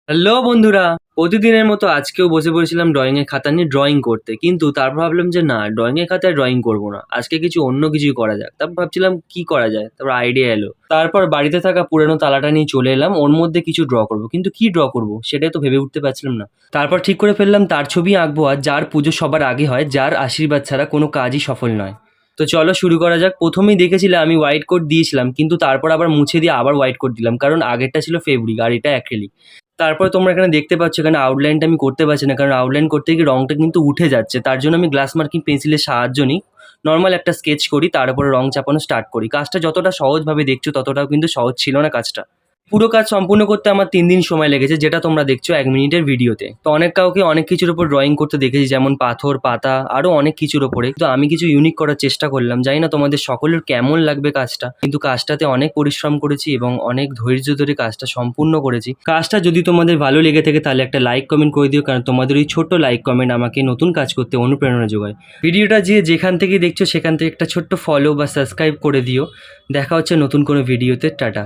Hello বন্ধুরা, প্রতিদিনের মতো আজকেও বসে পড়েছিলাম ড্রয়িংয়ের খাতা নিয়ে ড্রয়িং করতে। কিন্তু তারপর ভাবলাম যে না, ড্রয়িংয়ের খাতায় ড্রয়িং করবো না, আজকে কিছু অন্য কিছুই করা যাক। তারপর ভাবছিলাম কি করা যায়, তারপর আইডিয়া এলো। তারপর বাড়িতে থাকা পুরনো তালাটা নিয়ে চলে এলাম, ওর মধ্যে কিছু ড্র করবো। কিন্তু কি ড্র করবো সেটাই তো ভেবে উঠতে পারছিলাম না। তারপর ঠিক করে ফেললাম তার ছবি আঁকবো, আর যার পুজো সবার আগে হয়, যার আশীর্বাদ ছাড়া কোনো কাজই সফল নয়। তো চলো শুরু করা যাক। প্রথমেই দেখেছিলাম আমি হোয়াইট কোট দিয়েছিলাম, কিন্তু তারপর আবার মুছে দিয়ে আবার হোয়াইট কোট দিলাম, কারণ আগেরটা ছিল ফেব্রিক আর এটা অ্যাক্রিলিক। তারপরে তোমরা এখানে দেখতে পাচ্ছ, এখানে আউটলাইনটা আমি করতে পারছি না, কারণ আউটলাইন করতে গিয়ে রংটা কিন্তু উঠে যাচ্ছে। তার জন্য আমি গ্লাস মার্কিং পেন্সিলের সাহায্য নিই, নর্মাল একটা স্কেচ করি, তার উপরে রং চাপানো স্টার্ট করি। কাজটা যতটা সহজভাবে দেখছো ততটাও কিন্তু সহজ ছিল না কাজটা। পুরো কাজ সম্পূর্ণ করতে আমার 3 দিন সময় লেগেছে, যেটা তোমরা দেখছো 1 মিনিটের ভিডিওতে। তো অনেক কাউকে অনেক কিছুর উপর ড্রয়িং করতে দেখেছি, যেমন পাথর, পাতা, আরও অনেক কিছুর ওপরে। তো আমি কিছু ইউনিক করার চেষ্টা করলাম। জানি না তোমাদের সকলের কেমন লাগবে কাজটা, কিন্তু কাজটাতে অনেক পরিশ্রম করেছি এবং অনেক ধৈর্য ধরে কাজটা সম্পূর্ণ করেছি। কাজটা যদি তোমাদের ভালো লেগে থাকে তাহলে একটা লাইক কমেন্ট করে দিও, কারণ তোমাদের ওই ছোট্ট লাইক কমেন্ট আমাকে নতুন কাজ করতে অনুপ্রেরণা যোগায়। ভিডিওটা যেখান থেকে দেখছো সেখান থেকে একটা ছোট্ট ফলো বা সাবস্ক্রাইব করে দিও। দেখা হচ্ছে নতুন কোনো ভিডিওতে। টাটা।